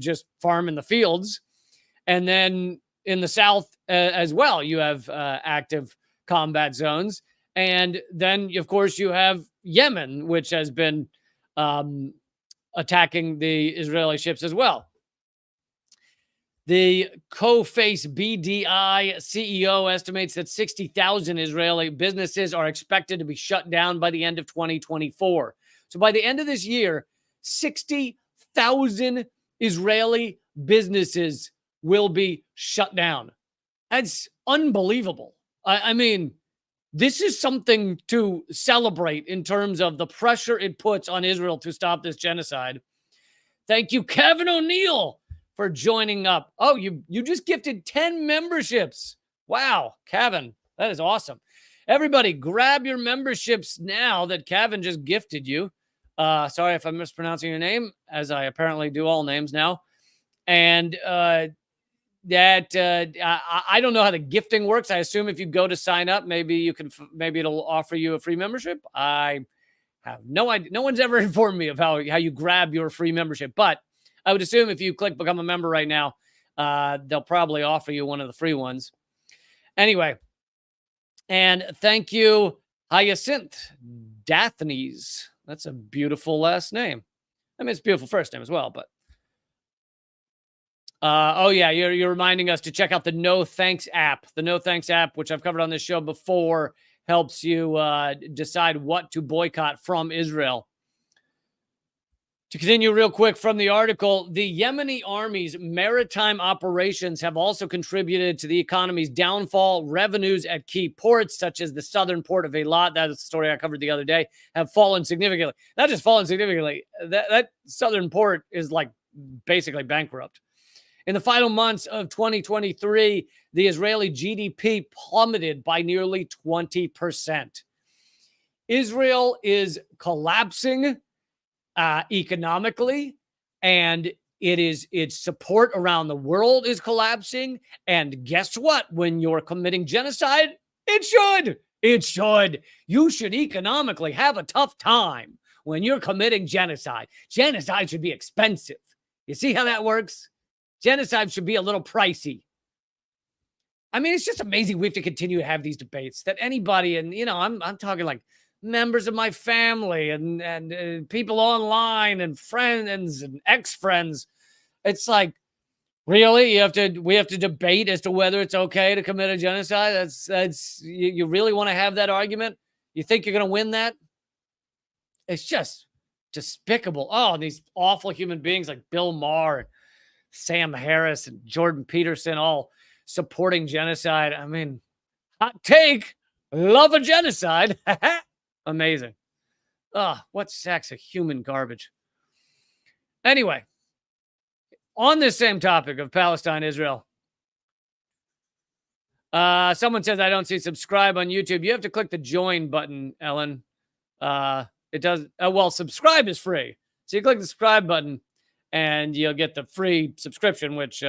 just farm in the fields. And then in the south as well, you have active combat zones. And then, of course, you have Yemen, which has been attacking the Israeli ships as well. The Co-Face BDI CEO estimates that 60,000 Israeli businesses are expected to be shut down by the end of 2024. So by the end of this year, 60,000 Israeli businesses will be shut down. That's unbelievable. I mean, this is something to celebrate in terms of the pressure it puts on Israel to stop this genocide. Thank you, Kevin O'Neill, for joining up. Oh, you just gifted 10 memberships. Wow, Kevin, that is awesome. Everybody, grab your memberships now that Kevin just gifted you. Sorry if I'm mispronouncing your name, as I apparently do all names now. And I don't know how the gifting works. I assume if you go to sign up, maybe it'll offer you a free membership. I have no idea. No one's ever informed me of how you grab your free membership, but I would assume if you click become a member right now, they'll probably offer you one of the free ones. Anyway, and thank you, Hyacinth Daphnes. That's a beautiful last name. I mean, it's a beautiful first name as well, but oh yeah, you're reminding us to check out the No Thanks app. The No Thanks app, which I've covered on this show before, helps you decide what to boycott from Israel. To continue real quick from the article, the Yemeni army's maritime operations have also contributed to the economy's downfall. Revenues at key ports, such as the southern port of Eilat, that is the story I covered the other day, have fallen significantly. Not just fallen significantly, that southern port is like basically bankrupt. In the final months of 2023, the Israeli GDP plummeted by nearly 20%. Israel is collapsing economically, and its support around the world is collapsing. And guess what? When you're committing genocide, it should. You should economically have a tough time when you're committing genocide. Genocide should be expensive. You see how that works? Genocide should be a little pricey. I mean, it's just amazing we have to continue to have these debates that anybody, and I'm talking like members of my family and people online and friends and ex-friends. It's like, really, we have to debate as to whether it's okay to commit a genocide. That's you really want to have that argument? You think you're going to win that? It's just despicable. Oh, these awful human beings like Bill Maher and Sam Harris and Jordan Peterson all supporting genocide. I mean, hot take, love a genocide. Amazing. What sacks of human garbage. Anyway, on this same topic of Palestine, Israel, someone says, I don't see subscribe on YouTube. You have to click the join button, Ellen. It does. Well, subscribe is free. So you click the subscribe button and you'll get the free subscription, which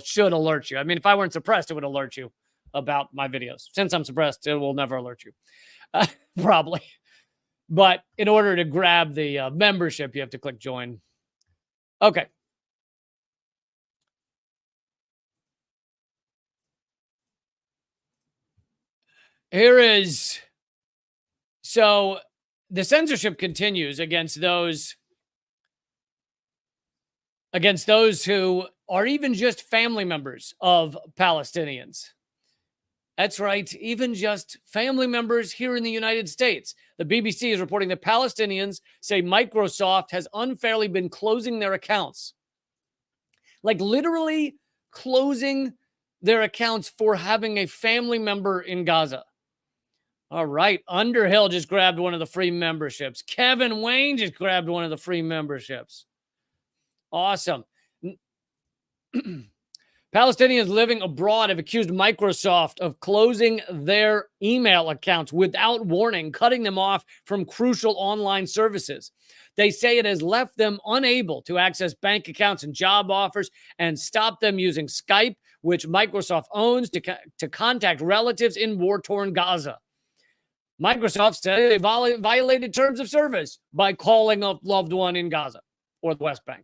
should alert you. I mean, if I weren't suppressed, it would alert you about my videos. Since I'm suppressed, it will never alert you. Probably. But in order to grab the membership, you have to click join. Okay. So the censorship continues against those who are even just family members of Palestinians. That's right, even just family members here in the United States. The BBC is reporting that Palestinians say Microsoft has unfairly been closing their accounts. Like literally closing their accounts for having a family member in Gaza. All right, Underhill just grabbed one of the free memberships. Kevin Wayne just grabbed one of the free memberships. Awesome. Palestinians living abroad have accused Microsoft of closing their email accounts without warning, cutting them off from crucial online services. They say it has left them unable to access bank accounts and job offers and stop them using Skype, which Microsoft owns, to contact relatives in war-torn Gaza. Microsoft said they violated terms of service by calling a loved one in Gaza or the West Bank.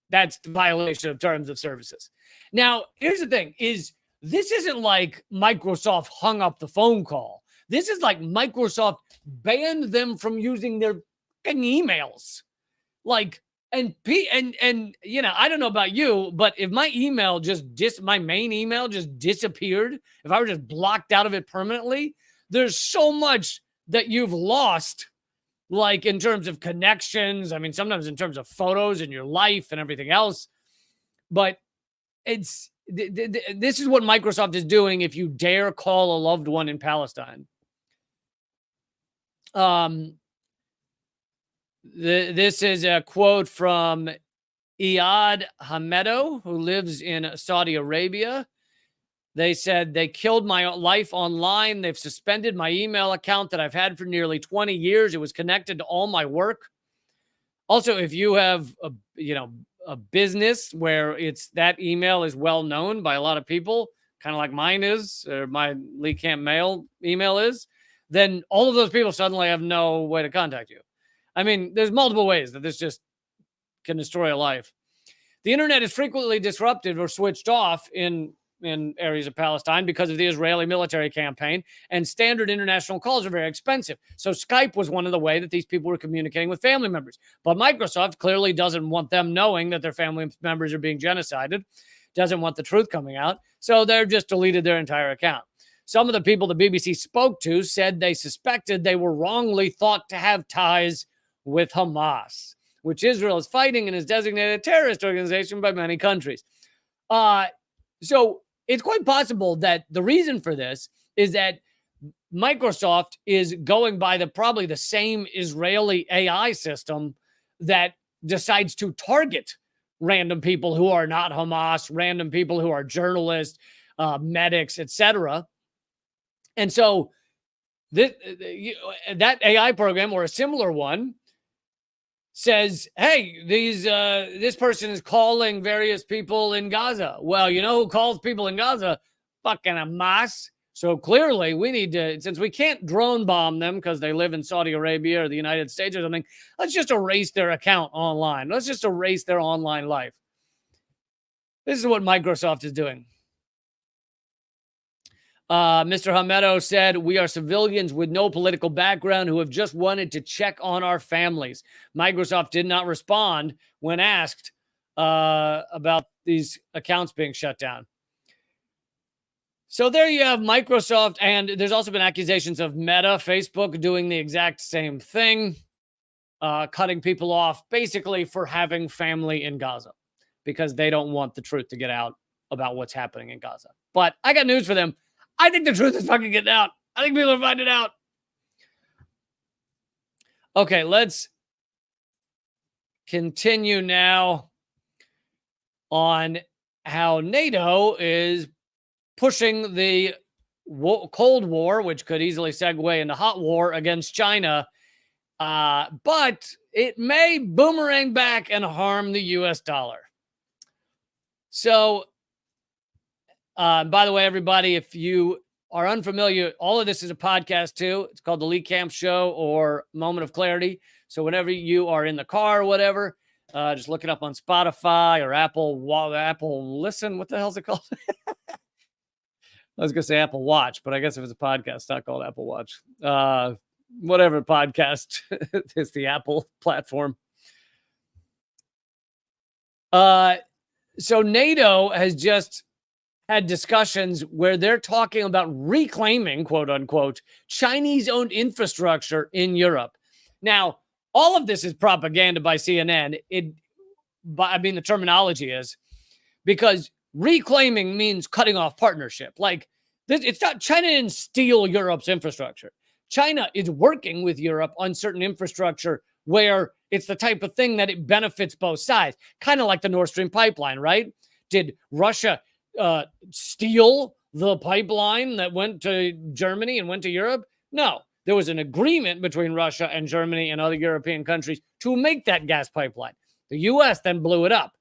That's the violation of terms of services. Now, here's the thing, is this isn't like Microsoft hung up the phone call. This is like Microsoft banned them from using their emails. Like, and I don't know about you, but if my email my main email just disappeared, if I were just blocked out of it permanently, there's so much that you've lost, like in terms of connections. I mean, sometimes in terms of photos and your life and everything else. But this is what Microsoft is doing if you dare call a loved one in Palestine. This is a quote from Iyad Hamedo, who lives in Saudi Arabia. They said, they killed my life online. They've suspended my email account that I've had for nearly 20 years. It was connected to all my work. Also, if you have a business where that email is well known by a lot of people, kind of like mine is, or my Lee Camp Mail email is, then all of those people suddenly have no way to contact you. I mean, there's multiple ways that this just can destroy a life. The internet is frequently disrupted or switched off in areas of Palestine because of the Israeli military campaign, and standard international calls are very expensive. So Skype was one of the ways that these people were communicating with family members. But Microsoft clearly doesn't want them knowing that their family members are being genocided, doesn't want the truth coming out. So they're just deleted their entire account. Some of the people the BBC spoke to said they suspected they were wrongly thought to have ties with Hamas, which Israel is fighting and is designated a terrorist organization by many countries. So it's quite possible that the reason for this is that Microsoft is going by probably the same Israeli AI system that decides to target random people who are not Hamas, random people who are journalists, medics, etc. And so that AI program or a similar one says, hey, this person is calling various people in Gaza. Well, you know who calls people in Gaza? Fucking Hamas. So clearly we need to, since we can't drone bomb them because they live in Saudi Arabia or the United States or something, let's just erase their account online. Let's just erase their online life. This is what Microsoft is doing. Mr. Hamedo said, we are civilians with no political background who have just wanted to check on our families. Microsoft did not respond when asked about these accounts being shut down. So there you have Microsoft, and there's also been accusations of Meta, Facebook, doing the exact same thing, cutting people off basically for having family in Gaza because they don't want the truth to get out about what's happening in Gaza. But I got news for them. I think the truth is fucking getting out. I think people are finding out. Okay, let's continue now on how NATO is pushing the Cold War, which could easily segue into hot war against China. But it may boomerang back and harm the US dollar. So, by the way, everybody, if you are unfamiliar, all of this is a podcast too. It's called The Lee Camp Show or Moment of Clarity. So whenever you are in the car or whatever, just look it up on Spotify or Apple Listen. What the hell is it called? I was going to say Apple Watch, but I guess if it's a podcast, it's not called Apple Watch. Whatever podcast, it's the Apple platform. So NATO has just had discussions where they're talking about reclaiming, quote unquote, Chinese-owned infrastructure in Europe. Now, all of this is propaganda by CNN. The terminology is because reclaiming means cutting off partnership. Like this, it's not China didn't steal Europe's infrastructure. China is working with Europe on certain infrastructure where it's the type of thing that it benefits both sides. Kind of like the Nord Stream pipeline, right? Did Russia steal the pipeline that went to Germany and went to Europe? No, there was an agreement between Russia and Germany and other European countries to make that gas pipeline. The U.S. then blew it up.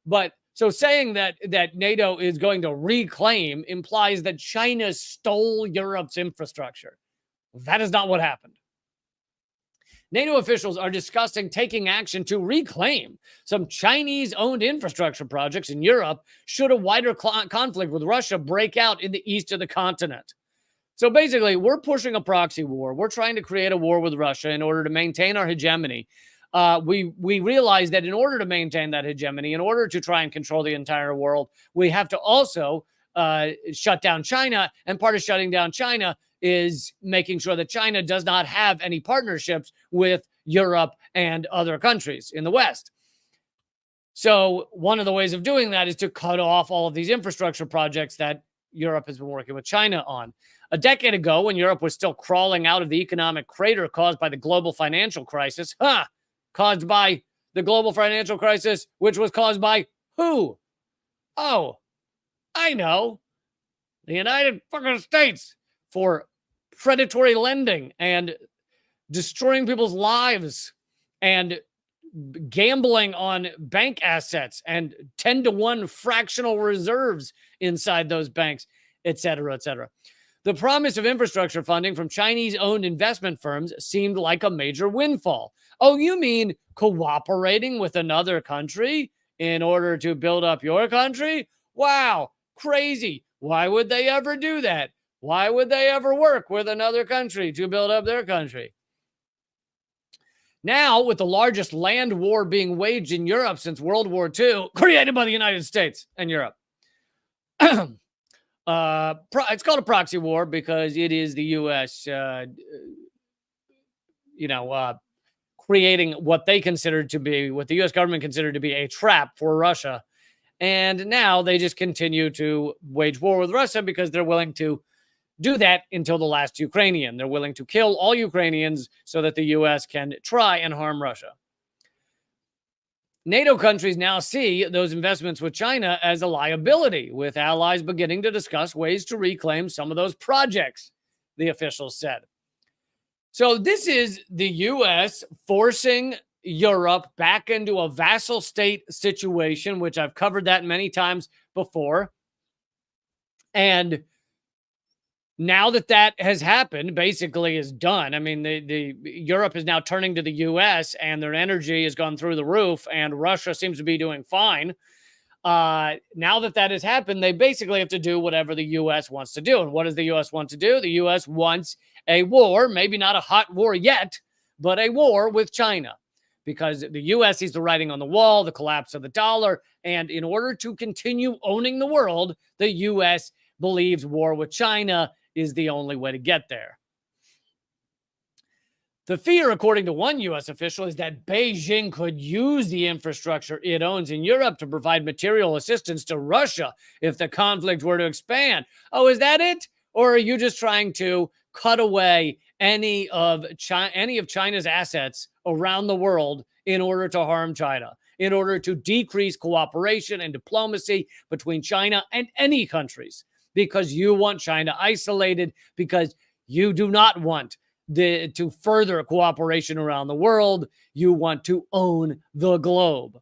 But so saying that NATO is going to reclaim implies that China stole Europe's infrastructure. That is not what happened. NATO officials are discussing taking action to reclaim some Chinese-owned infrastructure projects in Europe should a wider conflict with Russia break out in the east of the continent. So basically, we're pushing a proxy war. We're trying to create a war with Russia in order to maintain our hegemony. We realize that in order to maintain that hegemony, in order to try and control the entire world, we have to also shut down China. And part of shutting down China is making sure that China does not have any partnerships with Europe and other countries in the West. So one of the ways of doing that is to cut off all of these infrastructure projects that Europe has been working with China on. A decade ago, when Europe was still crawling out of the economic crater caused by the global financial crisis, caused by the global financial crisis, which was caused by who? Oh, I know. The United fucking States. For predatory lending and destroying people's lives and gambling on bank assets and 10-to-1 fractional reserves inside those banks, et cetera, et cetera. The promise of infrastructure funding from Chinese-owned investment firms seemed like a major windfall. Oh, you mean cooperating with another country in order to build up your country? Wow, crazy. Why would they ever do that? Why would they ever work with another country to build up their country? Now, with the largest land war being waged in Europe since World War II, created by the United States and Europe, it's called a proxy war because it is the U.S., creating what they considered to be, what the U.S. government considered to be a trap for Russia. And now they just continue to wage war with Russia because they're willing to do that until the last Ukrainian. They're willing to kill all Ukrainians so that the U.S. can try and harm Russia. NATO countries now see those investments with China as a liability, with allies beginning to discuss ways to reclaim some of those projects, the officials said. So this is the U.S. forcing Europe back into a vassal state situation, which I've covered that many times before. And now that that has happened, basically is done. I mean, the Europe is now turning to the U.S. and their energy has gone through the roof, and Russia seems to be doing fine. Now that that has happened, they basically have to do whatever the U.S. wants to do. And what does the U.S. want to do? The U.S. wants a war, maybe not a hot war yet, but a war with China, because the U.S. sees the writing on the wall, the collapse of the dollar. And in order to continue owning the world, the U.S. believes war with China is the only way to get there. The fear, according to one U.S. official, is that Beijing could use the infrastructure it owns in Europe to provide material assistance to Russia if the conflict were to expand. Oh, is that it? Or are you just trying to cut away any of China's assets around the world in order to harm China, in order to decrease cooperation and diplomacy between China and any countries? Because you want China isolated, because you do not want to further cooperation around the world. You want to own the globe.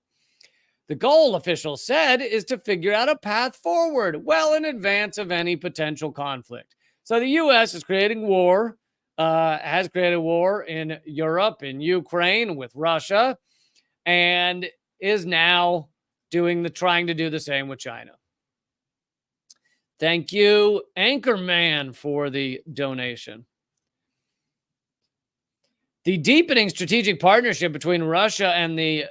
The goal, officials said, is to figure out a path forward well in advance of any potential conflict. So the U.S. is creating war, has created war in Europe, in Ukraine, with Russia, and is now trying to do the same with China. Thank you, Anchorman, for the donation. The deepening strategic partnership between Russia and the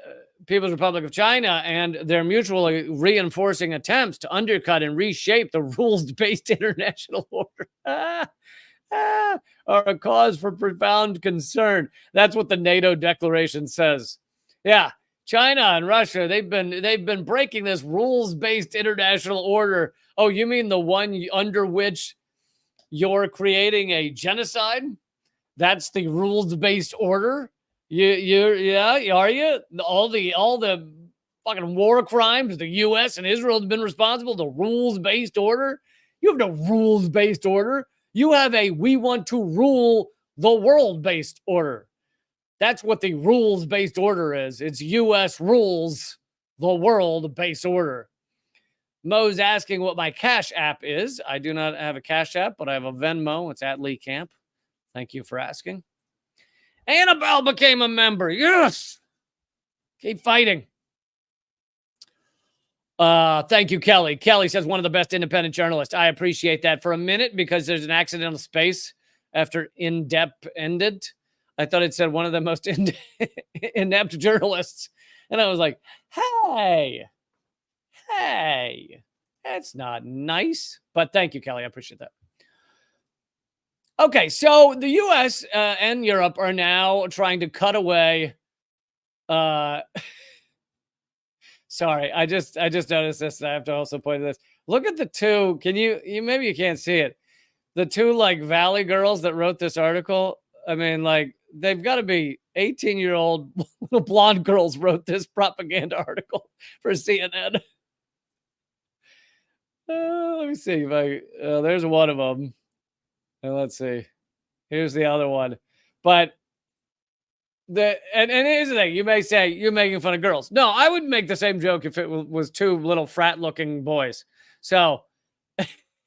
People's Republic of China and their mutually reinforcing attempts to undercut and reshape the rules-based international order are a cause for profound concern. That's what the NATO declaration says. Yeah, China and Russia, they've been breaking this rules-based international order. Oh, you mean the one under which you're creating a genocide? That's the rules-based order? Yeah, are you? All the fucking war crimes the U.S. and Israel have been responsible, the rules-based order? You have no rules-based order. You have a we want to rule the world-based order. That's what the rules-based order is. It's U.S. rules the world-based order. Mo's asking what my Cash App is. I do not have a Cash App, but I have a Venmo. It's at Lee Camp. Thank you for asking. Annabelle became a member. Yes. Keep fighting. Thank you, Kelly. Kelly says one of the best independent journalists. I appreciate that. For a minute, because there's an accidental space after in-depth ended, I thought it said one of the most inept journalists. And I was like, hey, that's not nice. But thank you, Kelly. I appreciate that. Okay, so the U.S. And Europe are now trying to cut away. Sorry, I just noticed this. And I have to also point to this. Look at the two. Can you maybe you can't see it? The two like Valley girls that wrote this article. I mean, like they've got to be 18-year-old little blonde girls wrote this propaganda article for CNN. Let me see if I. There's one of them. Let's see. Here's the other one. But and here's the thing. You may say you're making fun of girls. No, I would make the same joke if it was two little frat-looking boys. So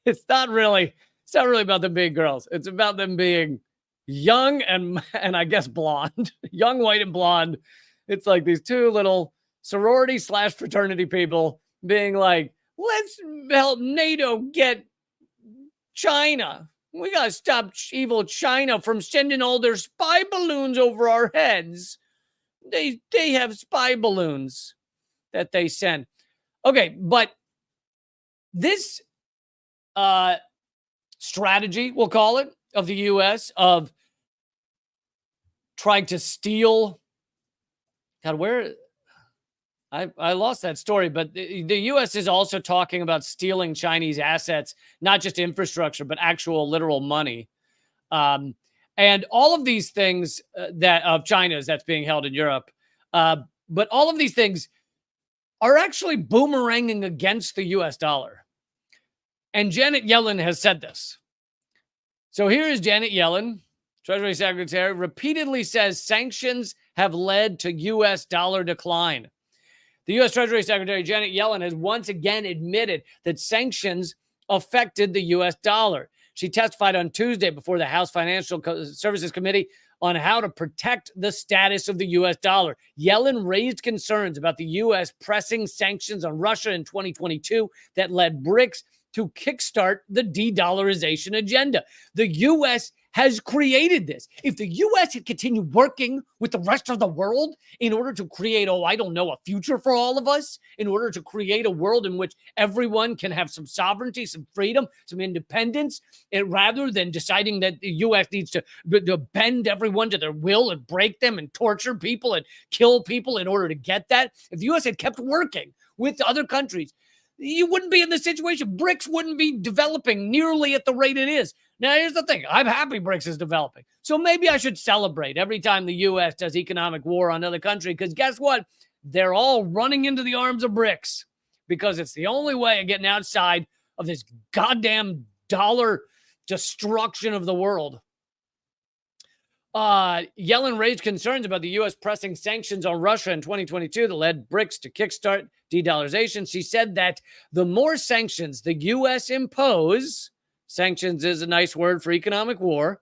it's not really about them being girls. It's about them being young and I guess blonde, young, white, and blonde. It's like these two little sorority/fraternity people being like, let's help NATO get China. We got to stop evil China from sending all their spy balloons over our heads. They have spy balloons that they send. Okay, but this strategy, we'll call it, of the U.S. of trying to steal. God, where I lost that story, but the U.S. is also talking about stealing Chinese assets, not just infrastructure, but actual literal money. And all of these things that of China's that's being held in Europe But all of these things are actually boomeranging against the US dollar. And Janet Yellen has said this. So here is Janet Yellen, Treasury Secretary, repeatedly says sanctions have led to US dollar decline. The U.S. Treasury Secretary, Janet Yellen, has once again admitted that sanctions affected the U.S. dollar. She testified on Tuesday before the House Financial Services Committee on how to protect the status of the U.S. dollar. Yellen raised concerns about the U.S. pressing sanctions on Russia in 2022 that led BRICS to kickstart the de-dollarization agenda. The U.S. has created this. If the U.S. had continued working with the rest of the world in order to create, a future for all of us, in order to create a world in which everyone can have some sovereignty, some freedom, some independence, rather than deciding that the U.S. needs to bend everyone to their will and break them and torture people and kill people in order to get that. If the U.S. had kept working with other countries, you wouldn't be in this situation. BRICS wouldn't be developing nearly at the rate it is. Now, here's the thing. I'm happy BRICS is developing. So maybe I should celebrate every time the U.S. does economic war on another country, because guess what? They're all running into the arms of BRICS because it's the only way of getting outside of this goddamn dollar destruction of the world. Yellen raised concerns about the U.S. pressing sanctions on Russia in 2022 that led BRICS to kickstart de-dollarization. She said that the more sanctions the U.S. impose, sanctions is a nice word for economic war,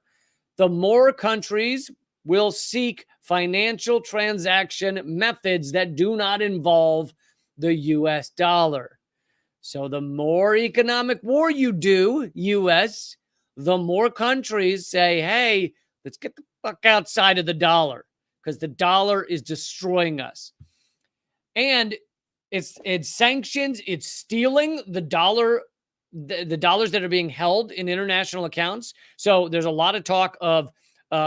the more countries will seek financial transaction methods that do not involve the U.S. dollar. So the more economic war you do, U.S., the more countries say, hey, let's get the fuck outside of the dollar because the dollar is destroying us. And it's sanctions, it's stealing the dollar, the dollars that are being held in international accounts. So there's a lot of talk of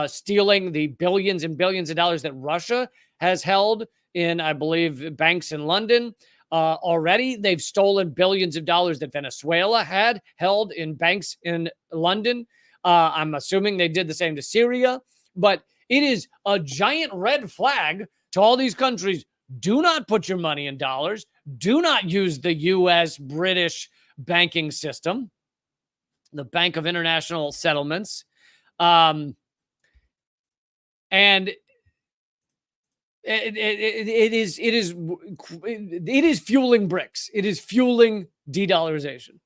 stealing the billions and billions of dollars that Russia has held in, I believe, banks in London. Already, they've stolen billions of dollars that Venezuela had held in banks in London. I'm assuming they did the same to Syria. But it is a giant red flag to all these countries. Do not put your money in dollars. Do not use the U.S. British banking system, the Bank of International Settlements. And it is fueling BRICS. It is fueling de-dollarization.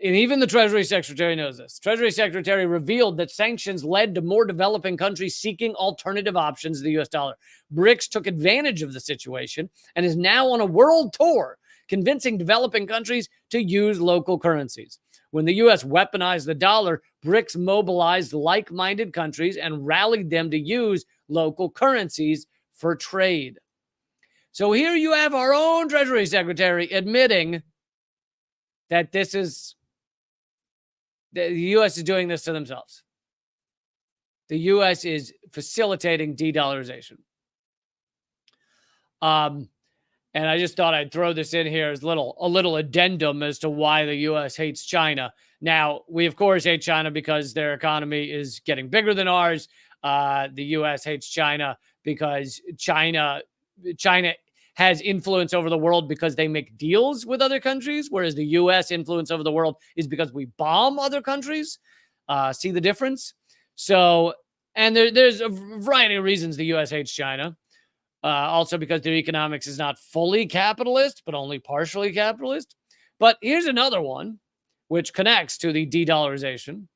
And even the Treasury Secretary knows this. Treasury Secretary revealed that sanctions led to more developing countries seeking alternative options to the U.S. dollar. BRICS took advantage of the situation and is now on a world tour, convincing developing countries to use local currencies. When the U.S. weaponized the dollar, BRICS mobilized like-minded countries and rallied them to use local currencies for trade. So here you have our own Treasury Secretary admitting that the U.S. is doing this to themselves. The U.S. is facilitating de-dollarization. And I just thought I'd throw this in here as a little addendum as to why the U.S. hates China. Now, we, of course, hate China because their economy is getting bigger than ours. The U.S. hates China because China has influence over the world because they make deals with other countries, whereas the U.S. influence over the world is because we bomb other countries. See the difference? So, and there's a variety of reasons the U.S. hates China. Also because their economics is not fully capitalist, but only partially capitalist. But here's another one, which connects to the de-dollarization.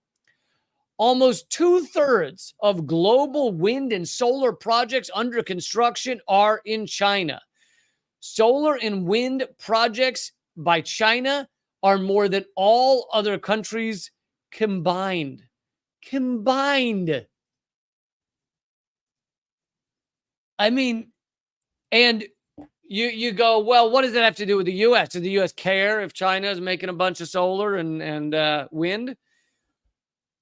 Almost 2/3 of global wind and solar projects under construction are in China. Solar and wind projects by China are more than all other countries combined. I mean, and you go, well, what does that have to do with the U.S.? Does the U.S. care if China is making a bunch of solar and wind?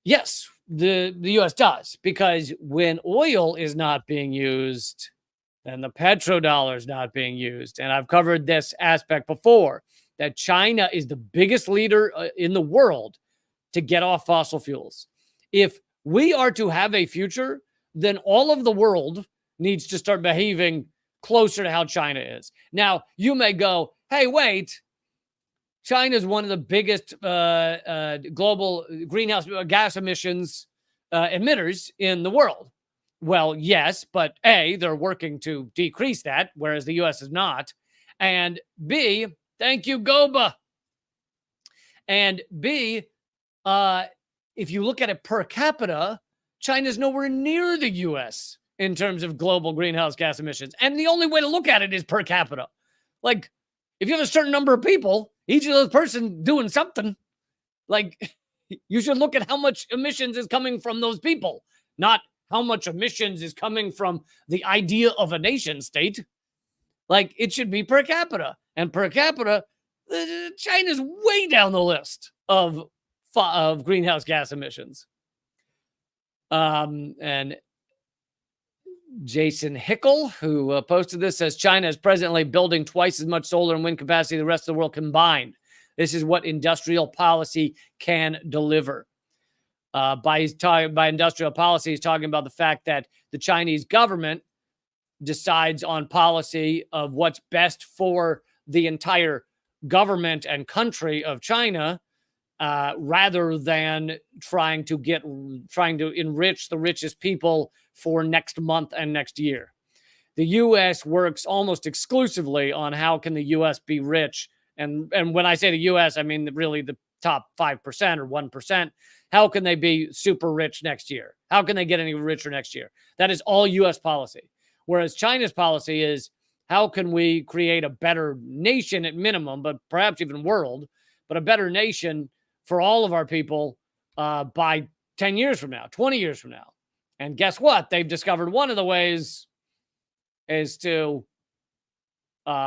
Yes, the U.S. does, because when oil is not being used, then the petrodollar is not being used. And I've covered this aspect before, that China is the biggest leader in the world to get off fossil fuels. If we are to have a future, then all of the world needs to start behaving closer to how China is. Now, you may go, hey, wait, China is one of the biggest global greenhouse gas emissions emitters in the world. Well, yes, but A, they're working to decrease that, whereas the U.S. is not. And B, thank you, Goba. And B, if you look at it per capita, China's nowhere near the U.S. in terms of global greenhouse gas emissions. And the only way to look at it is per capita. Like, if you have a certain number of people, each of those person doing something, like, you should look at how much emissions is coming from those people, not how much emissions is coming from the idea of a nation state. Like, it should be per capita. And per capita, China's way down the list of greenhouse gas emissions. And Jason Hickel, who posted this, says China is presently building twice as much solar and wind capacity as the rest of the world combined. This is what industrial policy can deliver. By industrial policy, he's talking about the fact that the Chinese government decides on policy of what's best for the entire government and country of China, rather than trying to enrich the richest people for next month and next year. The U.S. works almost exclusively on how can the U.S. be rich. And when I say the U.S., I mean really the top 5% or 1%. How can they be super rich next year? How can they get any richer next year? That is all U.S. policy. Whereas China's policy is, how can we create a better nation at minimum, but perhaps even world, but a better nation for all of our people by 10 years from now, 20 years from now. And guess what? They've discovered one of the ways is to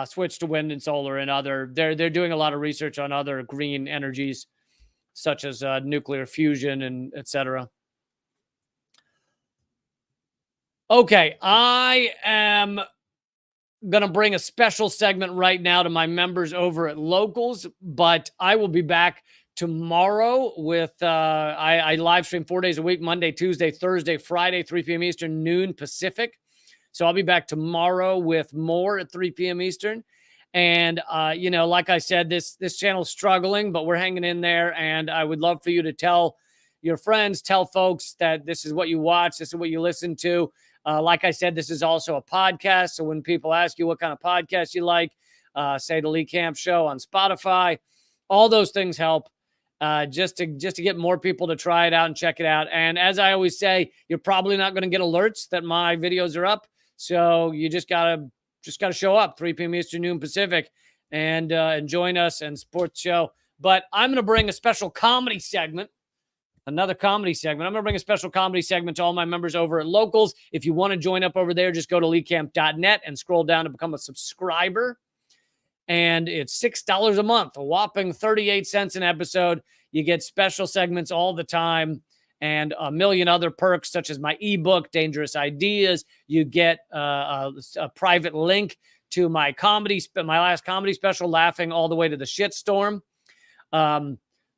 switch to wind and solar and other. They're doing a lot of research on other green energies, such as nuclear fusion and etc. Okay, I am going to bring a special segment right now to my members over at Locals, but I will be back tomorrow with, I live stream 4 days a week, Monday, Tuesday, Thursday, Friday, 3 p.m. Eastern, noon Pacific. So I'll be back tomorrow with more at 3 p.m. Eastern. And, like I said, this channel's struggling, but we're hanging in there. And I would love for you to tell your friends, tell folks that this is what you watch, this is what you listen to. Like I said, this is also a podcast. So when people ask you what kind of podcast you like, say the Lee Camp Show on Spotify, all those things help just to get more people to try it out and check it out. And as I always say, you're probably not going to get alerts that my videos are up. So you just gotta show up 3 p.m. Eastern, noon Pacific, and join us and support the show. But I'm going to bring a special comedy segment. Another comedy segment. I'm going to bring a special comedy segment to all my members over at Locals. If you want to join up over there, just go to leecamp.net and scroll down to become a subscriber. And it's $6 a month, a whopping 38 cents an episode. You get special segments all the time and a million other perks, such as my ebook, Dangerous Ideas. You get a private link to my last comedy special, Laughing All the Way to the Shitstorm.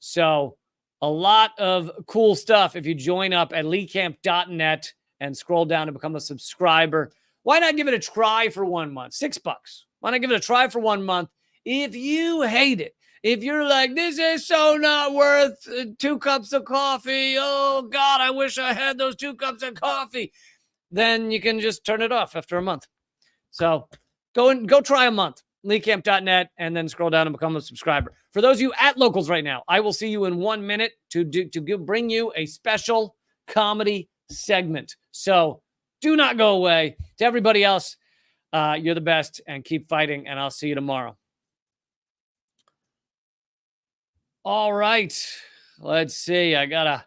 So a lot of cool stuff if you join up at leecamp.net and scroll down to become a subscriber. Why not give it a try for 1 month? $6. Why not give it a try for 1 month? If you hate it, if you're like, this is so not worth 2 cups of coffee. Oh, God, I wish I had those 2 cups of coffee. Then you can just turn it off after a month. So go try a month. leecamp.net, and then scroll down and become a subscriber. For those of you at Locals right now, I will see you in 1 minute to bring you a special comedy segment. So do not go away. To everybody else, you're the best, and keep fighting, and I'll see you tomorrow. All right. Let's see. I got to